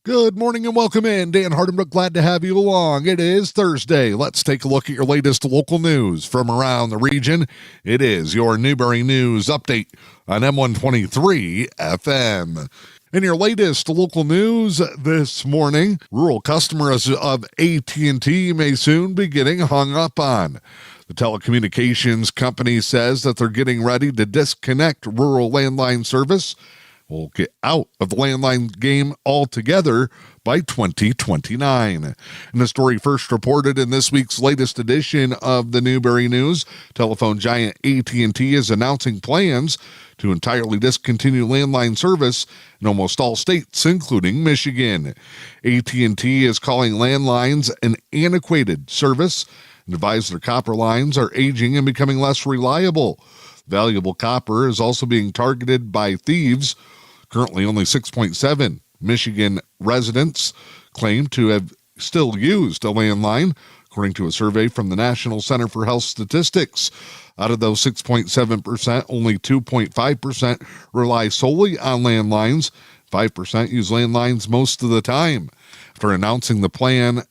Good morning and welcome in. Dan Hardenbrook, glad to have you along. It is Thursday. Let's take a look at your latest local news from around the region. It is your Newberry News Update on M123 FM. In your latest local news this morning, rural customers of AT&T may soon be getting hung up on. The telecommunications company says that they're getting ready to disconnect rural landline service. We'll get out of the landline game altogether by 2029. And the story first reported in this week's latest edition of the Newberry News. Telephone giant AT&T is announcing plans to entirely discontinue landline service in almost all states, including Michigan. AT&T is calling landlines an antiquated service and advised their copper lines are aging and becoming less reliable. Valuable copper is also being targeted by thieves. Currently, only 6.7 Michigan residents claim to have still used a landline, according to a survey from the National Center for Health Statistics. Out of those 6.7%, only 2.5% rely solely on landlines. 5% use landlines most of the time. After announcing the plan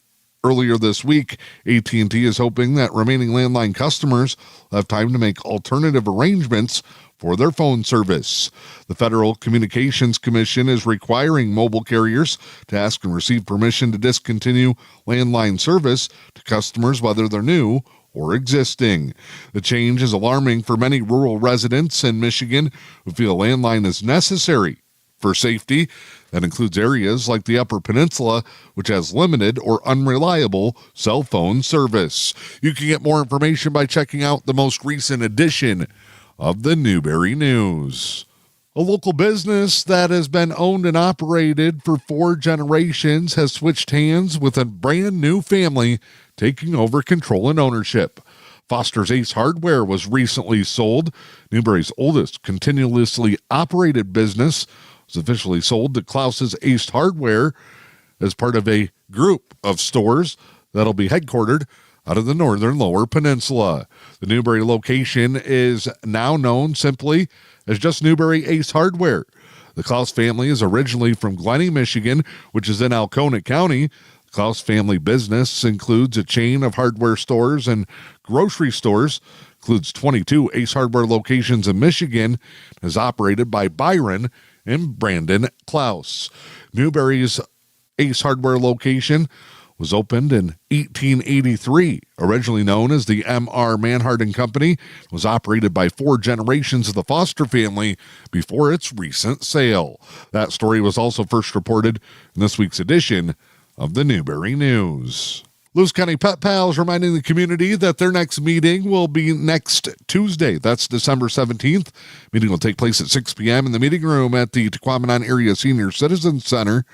earlier this week, AT&T is hoping that remaining landline customers will have time to make alternative arrangements for their phone service. The Federal Communications Commission is requiring mobile carriers to ask and receive permission to discontinue landline service to customers, whether they're new or existing. The change is alarming for many rural residents in Michigan who feel a landline is necessary for safety. That includes areas like the Upper Peninsula, which has limited or unreliable cell phone service. You can get more information by checking out the most recent edition of the Newberry News. A local business that has been owned and operated for 4 generations has switched hands with a brand new family taking over control and ownership. Foster's Ace Hardware was recently sold. Newberry's oldest continuously operated business was officially sold to Klaus's Ace Hardware as part of a group of stores that'll be headquartered out of the northern Lower Peninsula. The Newberry location is now known simply as just Newberry Ace Hardware. The Klaus family is originally from Glenny, Michigan, which is in Alcona County. The Klaus family business includes a chain of hardware stores and grocery stores, includes 22 Ace Hardware locations in Michigan, is operated by Byron and Brandon Klaus. Newberry's Ace Hardware location was opened in 1883, originally known as the M.R. Manhart & Company, was operated by 4 generations of the Foster family before its recent sale. That story was also first reported in this week's edition of the Newberry News. Luce County Pet Pals reminding the community that their next meeting will be next Tuesday. That's December 17th. Meeting will take place at 6 p.m. in the meeting room at the Tequamanon Area Senior Citizens Center.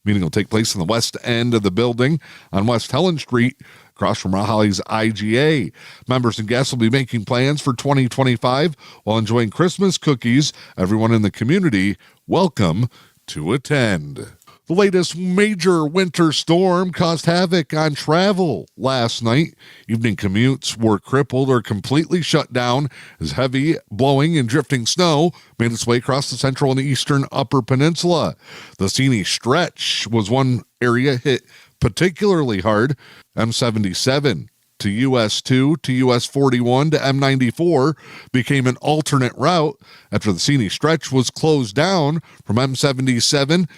Meeting will take place in the west end of the building on West Helen Street, across from Raleigh's IGA. Members and guests will be making plans for 2025 while enjoying Christmas cookies. Everyone in the community, welcome to attend. The latest major winter storm caused havoc on travel last night. Evening commutes were crippled or completely shut down as heavy blowing and drifting snow made its way across the central and eastern Upper Peninsula. The scenic stretch was one area hit particularly hard. M77 to US 2 to US 41 to M94 became an alternate route after the scenic stretch was closed down from M77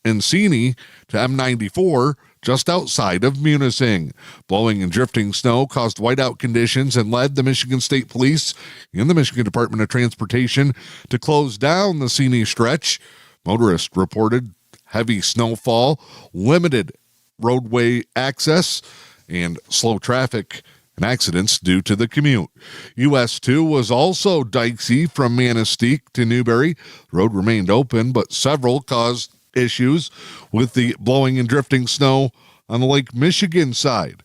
and Seney to M94 just outside of Munising. Blowing and drifting snow caused whiteout conditions and led the Michigan State Police and the Michigan Department of Transportation to close down the Seney stretch. Motorists reported heavy snowfall, limited roadway access, and slow traffic and accidents due to the commute. US 2 was also dicey from Manistee to Newberry. The road remained open, but several caused issues with the blowing and drifting snow on the Lake Michigan side.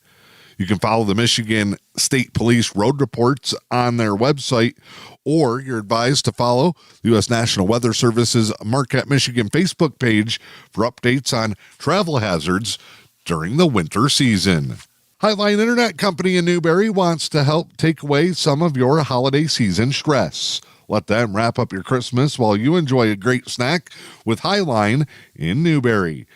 You can follow the Michigan State Police road reports on their website, or you're advised to follow the U.S. National Weather Service's Marquette, Michigan Facebook page for updates on travel hazards during the winter season. Highline Internet Company in Newberry wants to help take away some of your holiday season stress. Let them wrap up your Christmas while you enjoy a great snack with Highline in Newberry.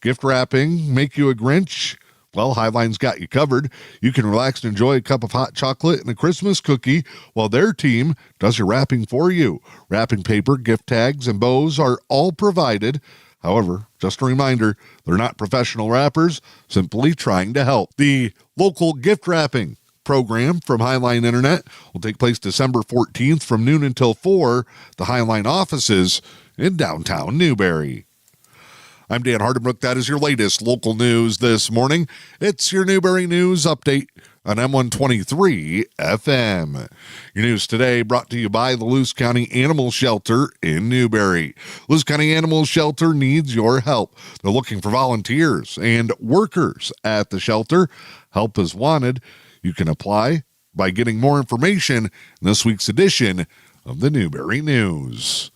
Gift wrapping make you a Grinch? Well, Highline's got you covered. You can relax and enjoy a cup of hot chocolate and a Christmas cookie while their team does your wrapping for you. Wrapping paper, gift tags, and bows are all provided. However, just a reminder, they're not professional wrappers, simply trying to help. The local gift wrapping program from Highline Internet will take place December 14th from noon until 4, the Highline offices in downtown Newberry. I'm Dan Hardenbrook. That is your latest local news this morning. It's your Newberry News Update on M123 FM. Your news today brought to you by the Luce County Animal Shelter in Newberry. Luce County Animal Shelter needs your help. They're looking for volunteers and workers at the shelter. Help is wanted. You can apply by getting more information in this week's edition of the Newberry News.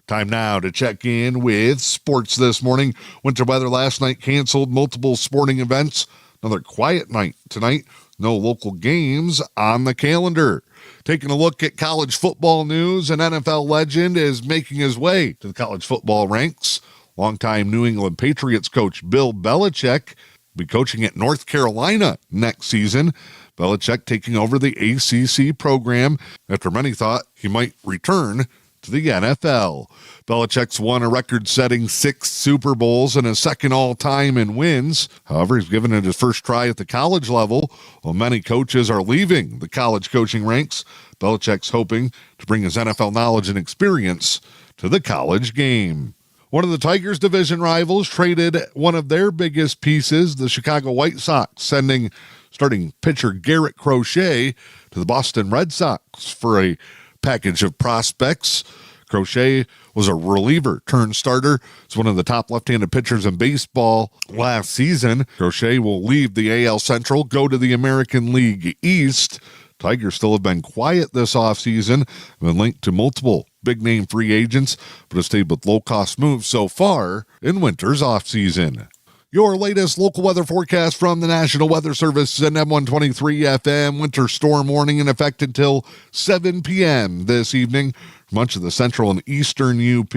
Time now to check in with sports this morning. Winter weather last night canceled multiple sporting events. Another quiet night tonight. No local games on the calendar. Taking a look at college football news, an NFL legend is making his way to the college football ranks. Longtime New England Patriots coach Bill Belichick will be coaching at North Carolina next season. Belichick taking over the ACC program after many thought he might return to the NFL. Belichick's won a record-setting 6 Super Bowls and a second all-time in wins. However, he's given it his first try at the college level. While many coaches are leaving the college coaching ranks, Belichick's hoping to bring his NFL knowledge and experience to the college game. One of the Tigers' division rivals traded one of their biggest pieces, the Chicago White Sox, sending starting pitcher Garrett Crochet to the Boston Red Sox for a package of prospects. Crochet was a reliever turned starter. He's one of the top left-handed pitchers in baseball last season. Crochet will leave the AL Central, go to the American League East. Tigers still have been quiet this offseason, been linked to multiple big-name free agents, but have stayed with low-cost moves so far in winter's offseason. Your latest local weather forecast from the National Weather Service and M123 FM. Winter storm warning in effect until 7 p.m. this evening. Much of the central and eastern UP.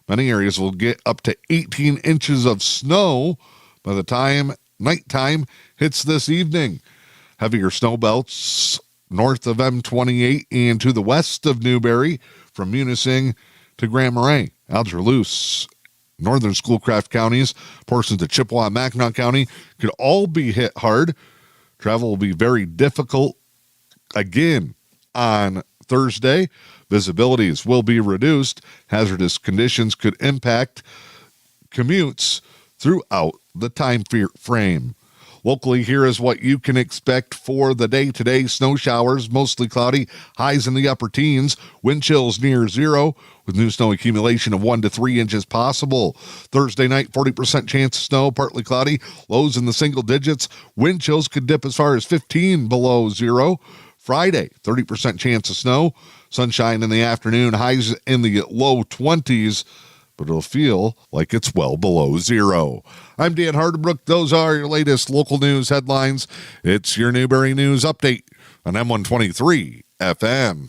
Many areas will get up to 18 inches of snow by the time nighttime hits this evening. Heavier snow belts north of M28 and to the west of Newberry from Munising to Grand Marais, Alger, Luce, northern Schoolcraft counties, portions of Chippewa and Mackinac County could all be hit hard. Travel will be very difficult again on Thursday. Visibilities will be reduced. Hazardous conditions could impact commutes throughout the time frame. Locally, here is what you can expect for the day today. Snow showers, mostly cloudy, highs in the upper teens, wind chills near zero, with new snow accumulation of 1 to 3 inches possible. Thursday night, 40% chance of snow, partly cloudy, lows in the single digits. Wind chills could dip as far as 15 below zero. Friday, 30% chance of snow, sunshine in the afternoon, highs in the low 20s. But it'll feel like it's well below zero. I'm Dan Hardenbrook. Those are your latest local news headlines. It's your Newberry News Update on M123 FM.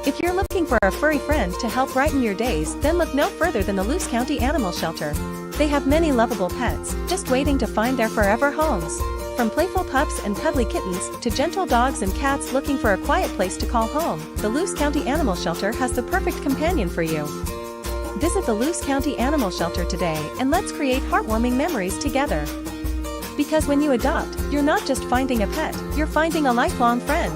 If you're looking for a furry friend to help brighten your days, then look no further than the Luce County Animal Shelter. They have many lovable pets, just waiting to find their forever homes. From playful pups and cuddly kittens to gentle dogs and cats looking for a quiet place to call home, the Luce County Animal Shelter has the perfect companion for you. Visit the Luce County Animal Shelter today and let's create heartwarming memories together. Because when you adopt, you're not just finding a pet, you're finding a lifelong friend.